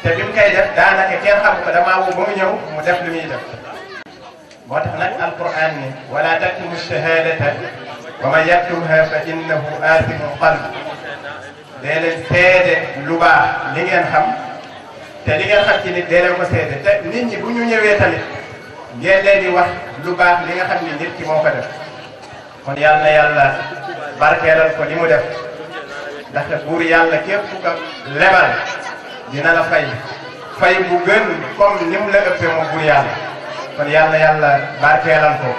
te bi mu koy def daanaka kenn xam ko damaa woo ba mu ñëw mu def li muy def moo tax nag alquran ni wala taktumu shahadata wa man yaktumha fa innahu aathimun qalbi dee leen seede lu baax li ngeen xam te li ngeen xam ci nit dee leen ko seede te nit ñi bu ñu ñëwee tamit ngeen leen di wax lu baax li nga xam ni nit ki moo ko def kon yal na yàlla barkeelal ko li mu def ndaxte buur yàlla képp ku ko lebal dina la fay bu gën comme ni mu la ëppee moom buur yàlla kon yal na yàlla barkeelal ko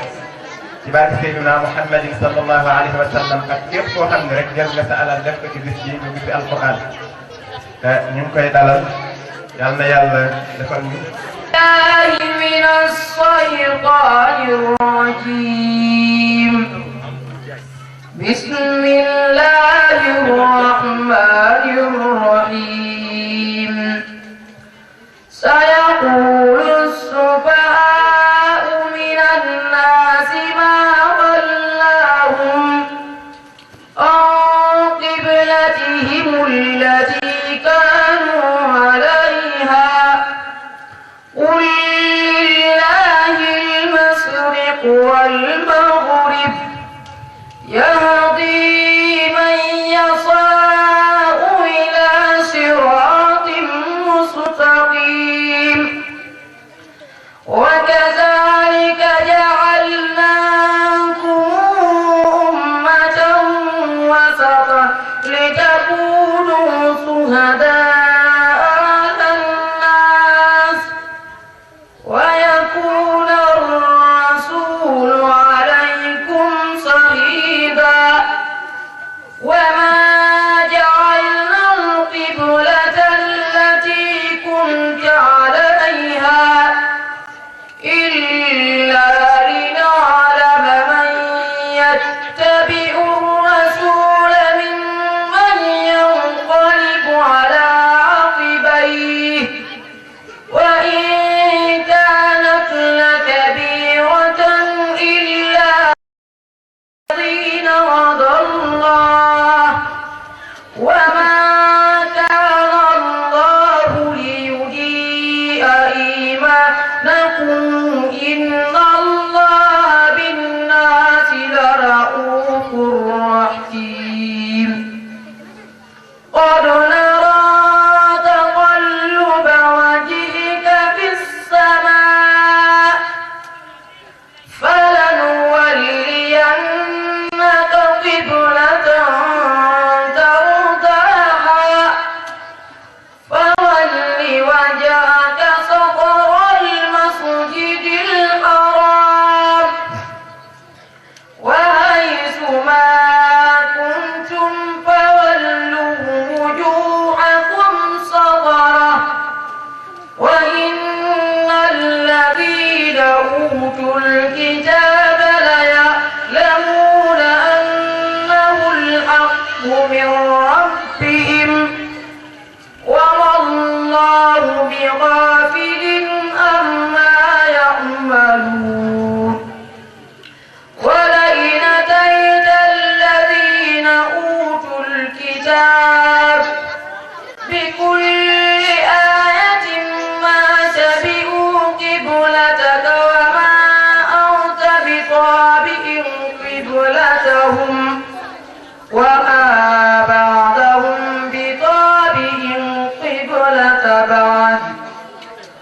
ci barke Seydina Muhammadin sallallahu alayhi wa sallam ak képp koo xam ne rek jël nga sa alal def ko ci bis bi ñu gis alquran ñu ngi koy dalal yal na yàlla defal ñu من الشيطان الرجيم بسم الله الرحمن الرحيم سيقول السفهاء من الناس ما ولاهم عن قبلتهم التي كانوا عليها قل لله المشرق والمغرب يهدي من يشاء إلى صراط مستقيم وكذلك جعلناكم أمة وسطا لتكونوا شهداء ويكون الرسول عليكم شهيدا وما جعلنا القبلة التي كنت عليها إلا لنعلم من يتبع الرسول ممن ينقلب على عقبيه وإن كانت لكبيرة إلا الذين هدى الله وما كان الله ليضيع إيمانكم إن الله بالناس لرءوف رحيم قد نرى تقلب وجهك في السماء فلنولينك قبلة ترضاها فول وجهك شطر المسجد الحرام وحيث ما كنتم فولوا وجوهكم شطره وإن الذين أوتوا الكتاب ليعلمون أنه الحق من ربهم وما الله بغافل عما يعملون ولئن أتيت الذين أوتوا الكتاب بكل آية ما تبعوا قبلتك وما أنت بطابع قبلتهم وما بعدهم بطابع قبلة بعد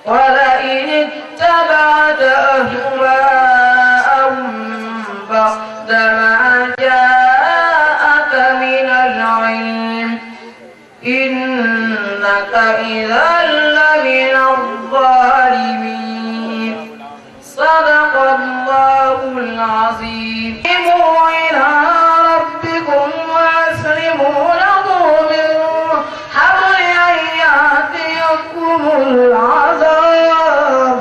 ولئن اتبعت أهواءهم بعد ما جاءك من العلم إنك إذا لمن الظالمين صدق الله العظيم إلى ربكم وأسلموا له من حبل أن يأتيكم العذاب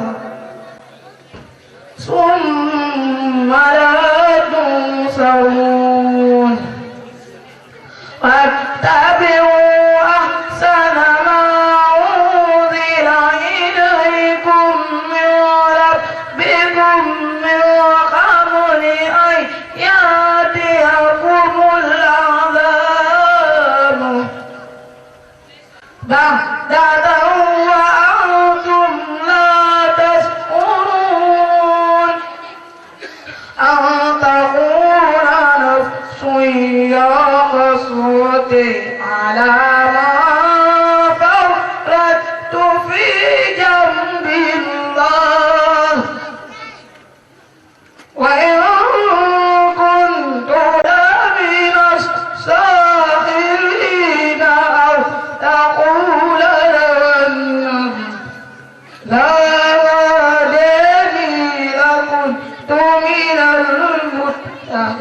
ثم لا تنصرون واتبعوا أحسن ما أنزل إليكم من ربكم من قبل أن يأتي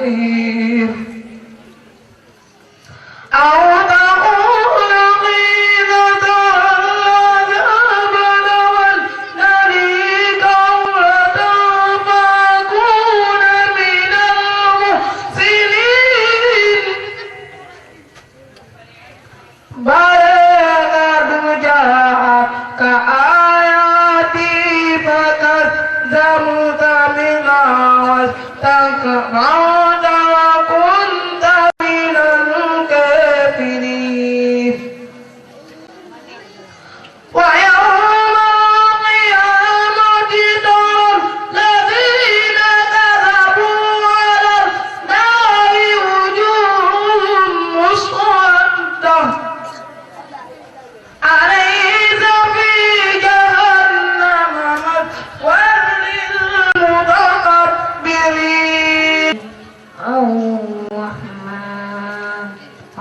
بصير أو تقول قيل ترى العذاب لو أن لي كرة فأكون من المحسنين بلى قد جاءتك آياتي فكذبت بها واستكبرت وكنت من الكافرين ويوم القيامة ترى الذين كذبوا على النار وجوههم مسودة أليس في جهنم مثوى للمتكبرين الرحمن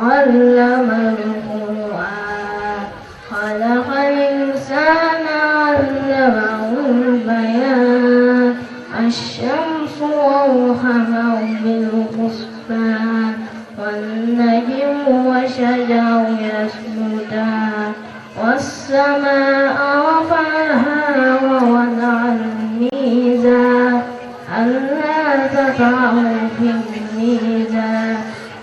علم القرآن خلق الإنسان علمه البيان الشمس والقمر بالحسبان والنجم والشجر يسجدان والسماء رفعها ووضع الميزان ألا تطغوا في الميزان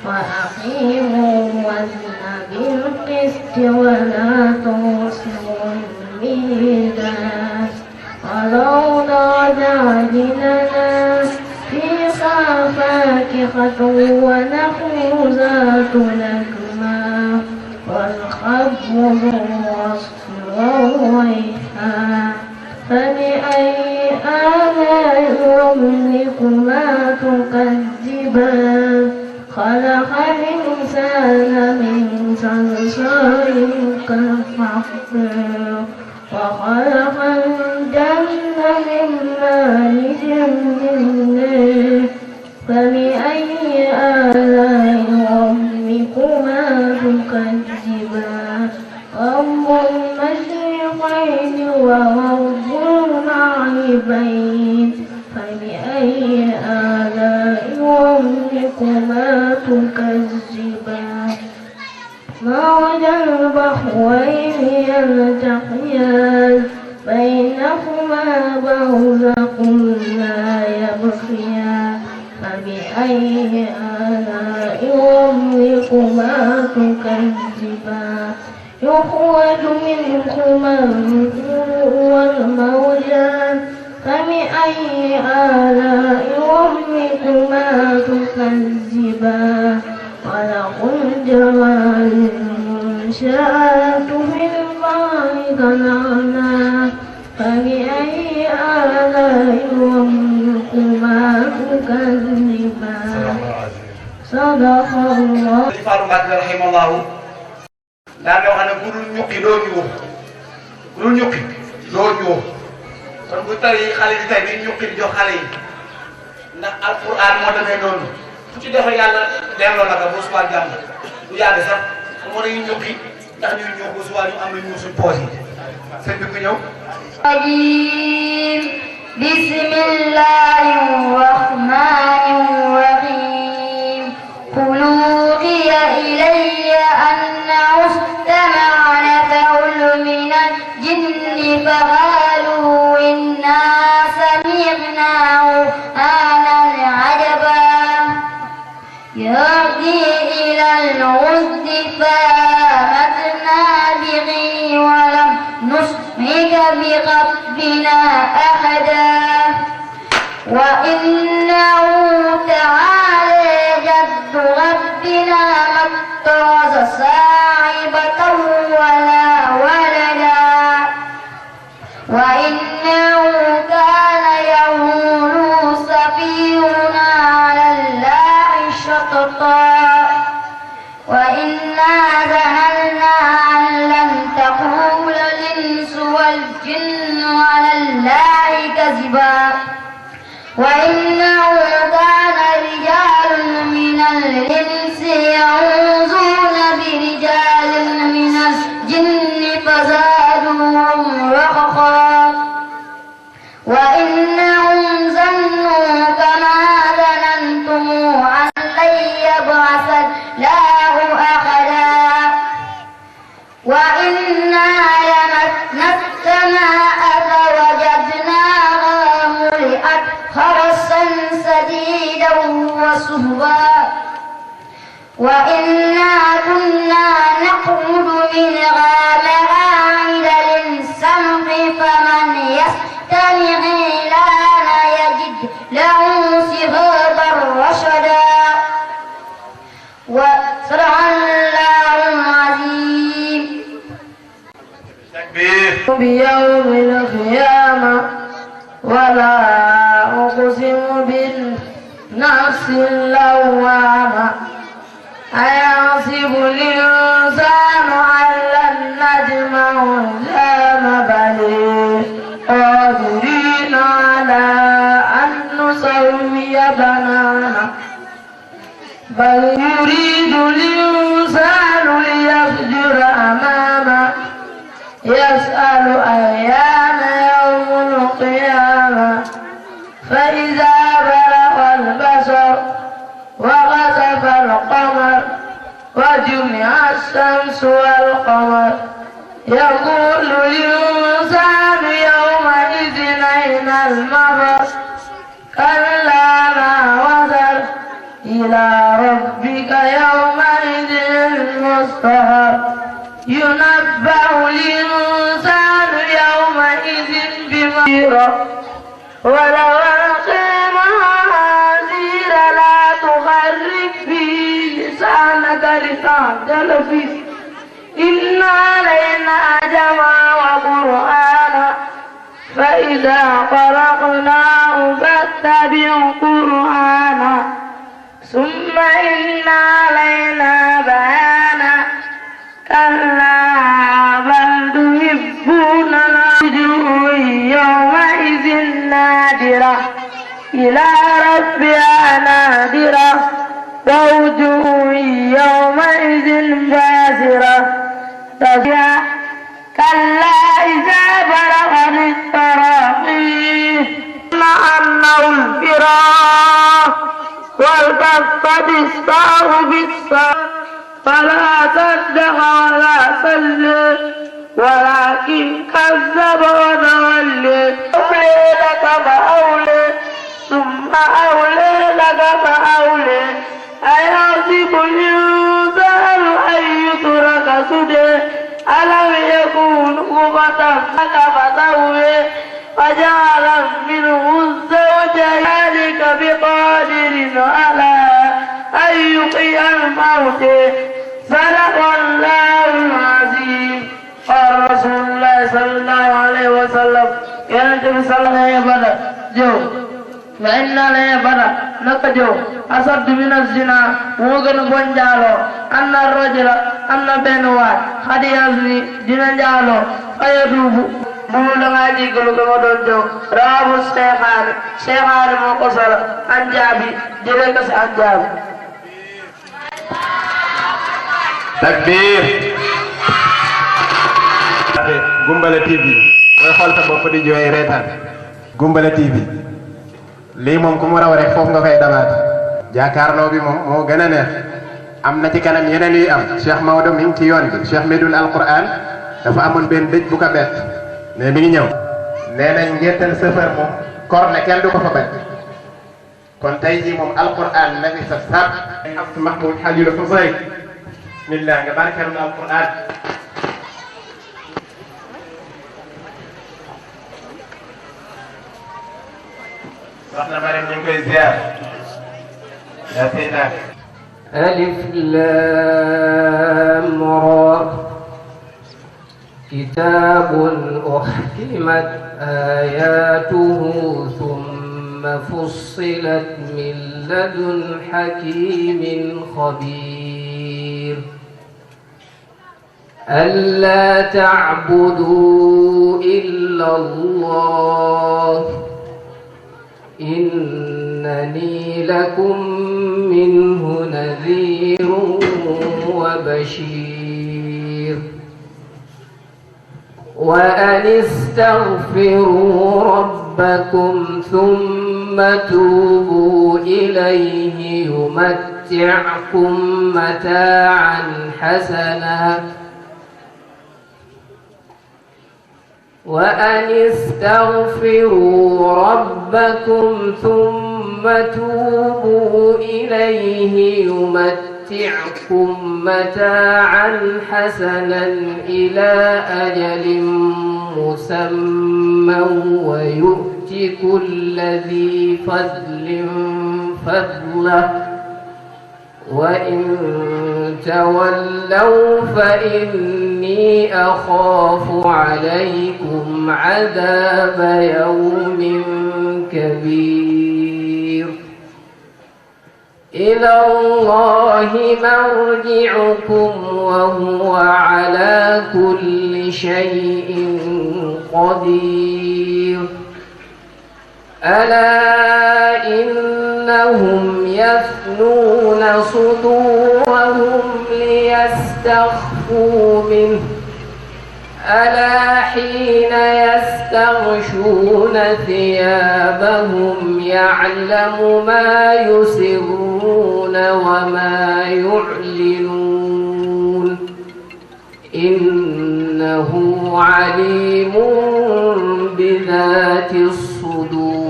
وأقيموا الوزن بالقسط ولا تخسروا الميزان ولو درجات لنا فيها فاكهة ونخل ذات الأكمام والخب ذو العصف والريحان فبأي آلاء ربكما تكذبان خلق الإنسان من صلصال كالفخار وخلق الجنة من مارج من نار فبأي آلاء ربكما تكذبان رب المشرقين ورب المغربين فبأي آلاء ربكما تكذبان مرج البحرين يلتقيان بينهما برزخ لا يبغيان فبأي آلاء ربكما تكذبان يخرج منهما اللؤلؤ والمرجان فبأي آلاء ربكما تكذبان وله الجوار المنشآت في البحر كالأعلام فبأي آلاء ربكما تكذبان صدق الله. رحمه الله daan na wax ne bu dul ñuqi doo ñuux bu dul ñuqi doo ñuux kon bu tari xale yi tey bi ñuqi jox xale yi ndax alquran moo demee noonu fu ci defee yàlla delloo la ko ba subaa jàmm du yàgg sax moo dañuy ñuqi ndax ñuy ñuux ba subaa ñu am na ñu suñ poos yi sëñ bi ku ñëw بسم الله الرحمن الرحيم قل أوحي إلي أنه استمع نفر من الجن فقالوا إنا سمعنا قرآنا عجبا يهدي إلى الرشد فآمنا به ولم نشرك بربنا أحدا وإنه تعالى جد ربنا ما اتخذ صاحبة ولا ولدا وإنه كان يقول سفيهنا على الله شططا وإنا ظننا أن لن تقول الإنس والجن على الله كذبا وإنه كان رجال من الإنس يعوذون برجال من الجن فزادوهم رهقا وإنهم ظنوا كما ظننتم هزوا وإنا كنا نقعد منها مقاعد للسمع فمن يستمع الآن يجد له شهابا رشدا وصدق الله العظيم. بيوم القيامة ولا أقسم بالنفس اللوامة أيحسب الإنسان أن لن نجمع العظام بل قادرين على أن نسوي بنانه بل يريد الإنسان ليفجر أمامه يسأل أيان يوم القيامة فإذا برق البصر وخسف القمر وجمع الشمس والقمر يقول الإنسان يومئذ أين المفر كلا ما وزر إلى ربك يومئذ المستقر ينبأ الإنسان يومئذ بما يرى ولو ألقي موازين لا تخرج به لسانك لتعجل به إن علينا جمعه وقرآنا فإذا قرأناه فاتبع قرآنا ثم إن علينا بيانا كلا بل تحبون وجوه يومئذ نادرة إلى ربها نادرة ووجوه يومئذ باسرة تدعى كلا إذا بلغت التراقي أنه الفراق والتفت الساق بالساق فلا صدق ولا صلى ولكن كذب وتولى أولي لك فأولى ثم أولى لك فأولى أيحسب الإنسان أن يترك سدى ألم يكن نطفة فسوى وجعل منه الزوجين ذلك بقادر على أن يحيي الموتى صدق الله العظيم. قال رسول الله صلى الله عليه وسلم ينتبه صلى الله عليه وسلم جو وإن عليه بدا نكجو أصد من الزنا وغن بنجالو أن الرجل أن بينوات خد يزني دين جالو فيتوب بولو ngaji gelu ko don jo rabu sekhar mo ko sala anjabi jele ko sa anjabi takbir Gumbala TV mooy xool sa bopp di jooy reetaan Gumbala TV lii moom ku mu raw rek foofu nga koy damaat jàkkaarloo bi moom moo gën a neex am na ci kanam yeneen yuy am Cheikh Maodo mi ngi ci yoon bi Cheikh Medoune Alquran dafa amoon benn dëj bu ko bett mais mi ngi ñëw nee nañ ngéntal sëfër moom kor ne kenn du ko fa bañ kon tey jii moom Alquran na fi sa sàpp am Mahmoud Halilou Fouzaye bismillah nga barkeelu Alquran soxna Mariam ñu ngi koy ziar yaa Seyda ألف لام را كتاب أحكمت آياته ثم فصلت من لدن حكيم خبير ألا تعبدوا إلا الله إنني لكم منه نذير وبشير وأن استغفروا ربكم ثم توبوا إليه يمتعكم متاعا حسنا وأن استغفروا ربكم ثم توبوا إليه يمتعكم متاعا حسنا إلى أجل مسمى ويؤت كل ذي فضل فضله وإن تولوا فإني أخاف عليكم عذاب يوم كبير إلى الله مرجعكم وهو على كل شيء قدير ألا إنهم يثنون صدورهم ليستخفوا منه ألا حين يستغشون ثيابهم يعلم ما يسرون وما يعلنون إنه عليم بذات الصدور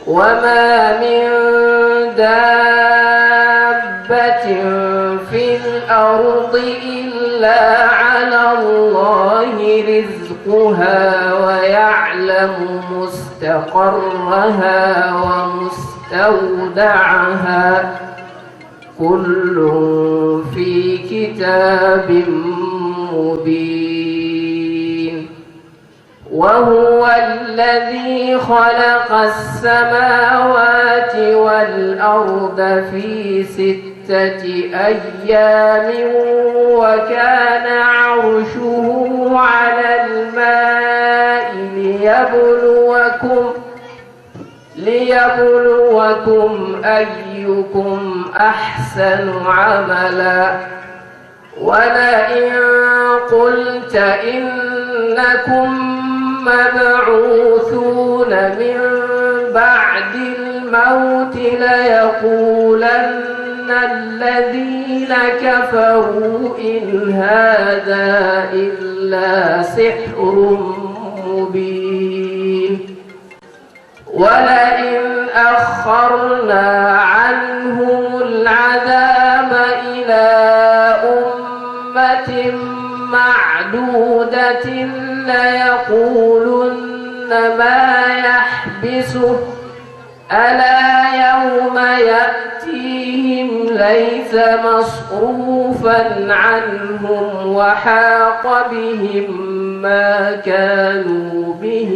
وما من دابة في الأرض إلا على الله رزقها ويعلم مستقرها ومستودعها كل في كتاب مبين وهو الذي خلق السماوات والأرض في 6 أيام وكان عرشه على الماء ليبلوكم أيكم أحسن عملا ولئن قلت إنكم مبعوثون من بعد الموت ليقولن الذين كفروا إن هذا إلا سحر مبين ولئن أخرنا عنهم العذاب إلى أمة معدودة ليقولن ما يحبسه ألا يوم يأتيهم ليس مصروفا عنهم وحاق بهم ما كانوا به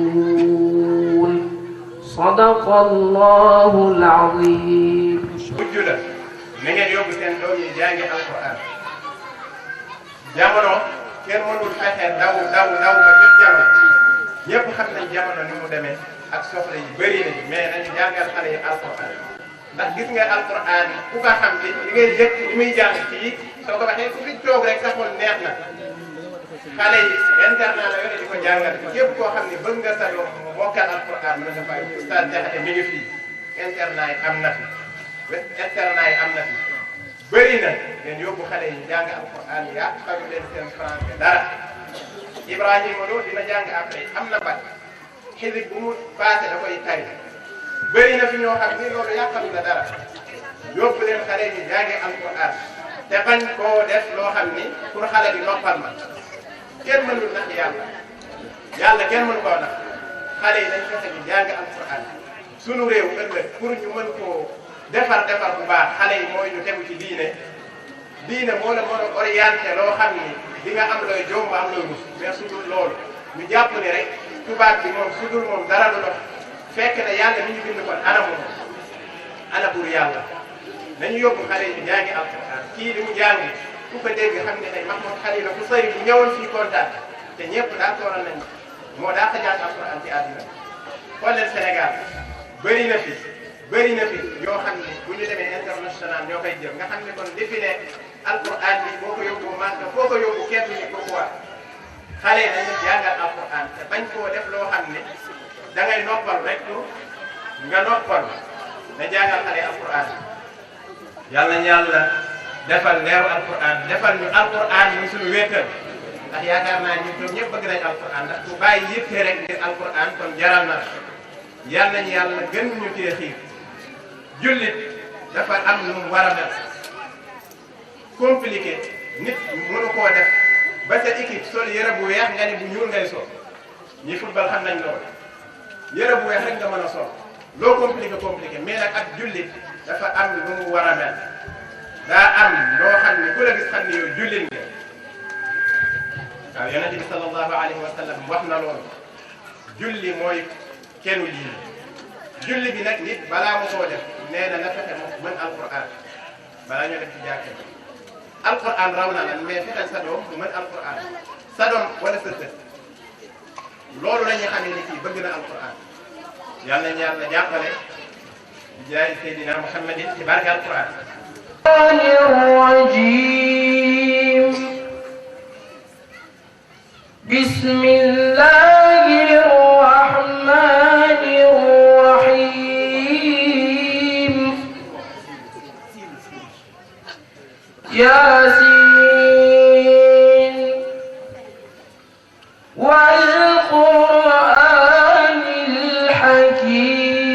يستهزئون صدق الله العظيم bujjula na ngeen yóbbu seen doom yi jàngi alquran jamono kenn mënul fexe daw ba jot jamono ñëpp xam nañ jamono ni mu demee ak soxla yi bëri nañu mais nañu jàngal xale yi alquran ndax gis nga alquran ku ko xam li ngay yëg li muy jàng fii soo ko waxee ku fi toog rek sa xol neex na xale yi internat la yore di ko jàngal képp koo xam ne bëgg nga sa doom mokkal alquran mën nga fay Oustaz Diakhaté mi ngi fii internat yi am na fi internat yi am na fi bëri na ngeen yóbbu xale yi jàng alquran yaa xamu leen seen français dara Ibrahima Lo dina jàng après am na bac xisib bu mu passé da koy tari bëri na fi ñoo xam ni loolu yàqalu la dara yóbbu leen xale yi jàngi alquran te bañ koo def loo xam ni pour xale bi noppal ma kenn mënul nax yàlla kenn mënu koo nax xale yi dañ fexe ñu jàng alquran sunu réew ëllëg pour ñu mën koo defar bu baax xale yi mooy ñu tegu ci diine moo la mën a orienté loo xam ni di nga am looy jomb am looy mus mais su dul loolu ñu jàpp ni rek tubaab bi moom su dul moom dara du dox fekk na yàlla mi ñu bind kon ana moom ana buur yàlla nañu yóbbu xale yi ñu jàngi alquran kii li mu jàngi ku ko dégg xam ne ay Mahmoud Khalil bu sëy bu ñëwoon fii kontaan te ñëpp daa tooral nañ moo daa ko jàng alquran ci àdduna xool leen Sénégal bëri na fi yoo xam ne bu ñu demee international ñoo koy jël nga xam ne kon li fi ne alquran bi boo ko yóbbu Màkka foo ko yóbbu kenn ni pourquoi xale yi nañu jàngal alquran te bañ koo def loo xam ne da ngay noppal rek nga noppal na jàngal xale alquran yàlla defal leeru alquran defal ñu alquran ñu suñu wéetal ndax yaakaar naa ñun ñoom ñëpp bëgg nañ alquran ndax ku bàyyi yitte rek ngir alquran kon jaral na yal nañu yàlla gën ñu tee xiir jullit dafa am nu mu war a mel compliqué nit mënu koo def ba sa équipe sol yëre bu weex nga ni bu ñuul ngay sol ñi football xam nañ loolu yëre bu weex rek nga mën a sol loo compliqué mais nag ak jullit dafa am lu mu war a mel daa am loo xam ne ku la gis xam ne yow jullit nga waaw yonent bi sallallahu alayhi wa sallam wax na loolu julli mooy kenn diine julli bi nag nit balaa mu koo def nee na fexe mu mën alquran balaa ñoo def ci jàkkee alquran raw na lan mais fexeel sa doom mu mën alquran sa doom wala sa sët loolu la ñuy xamee ni kii bëgg na alquran yàlla nañu yàlla jàppale di jaay Seydina Muhammadin ci barke alquran. بسم الله الرحمن الرحيم ياسين والقرآن الحكيم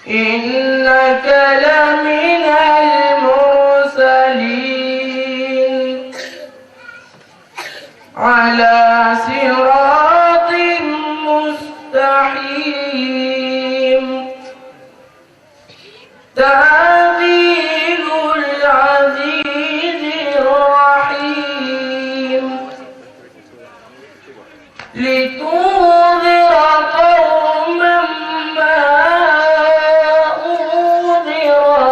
إنك لمن المرسلين على صراط مستقيم تنزيل العزيز الرحيم لتنذر قوما ما أنذر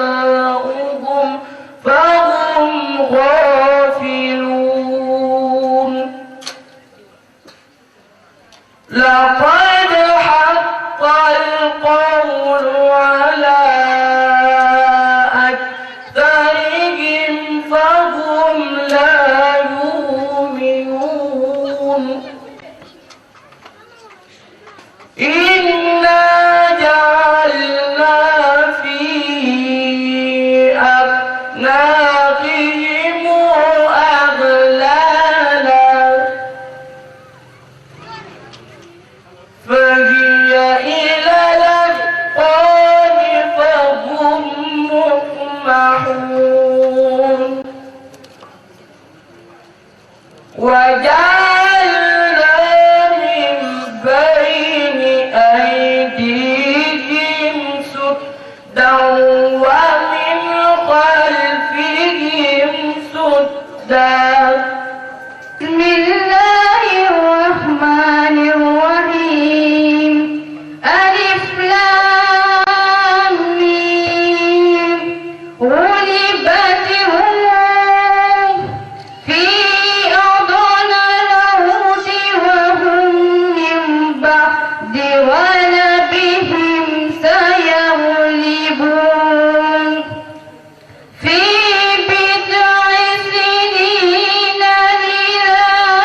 آباؤهم فهم غافلون لقد حق القول على أكثرهم فهم لا يؤمنون إنا جعلنا في أعناقهم أغلالا فهي إلى الأذقان فهم مقمحون وجعلنا من بين أيديهم سدا ومن خلفهم سدا بسم الله الرحمن الرحيم ألف لام ميم غلبت الروم في أرضنا الأرض وهم من بعد غلبهم سيغلبون في بضع سنين لله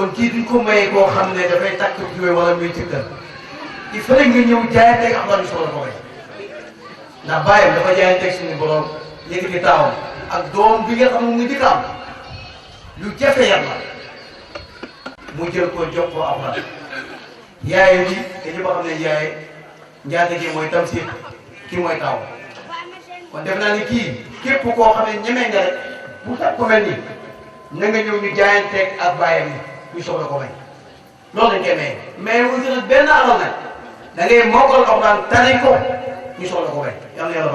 kon kii duñ ko mayee koo xam ne dafay takk jiwee wala muy tëggal il faut nga ñëw jaayanteeg ak ñu soxla ko may ndax bàyyam dafa jaayanteeg suñu borom yëkkati taawam ak doom bi nga xam ne mu ngi dikk am lu jafe yàlla mu jël ko jox ko Abraham yaaye bi te ñëpp a xam ne yaaye njaate gi mooy Tamsir kii mooy taaw kon def naa ni kii képp koo xam ne ñemee nga rek bu tax ko mel nii na nga ñëw ñu jaayanteeg ak bàyyam yi ñu soxla ko may loolu lañ koy maye mais wuti nag benn alal nag da ngay mokkal Alxuraan tari ko ñu soxla ko may yàlla yàlla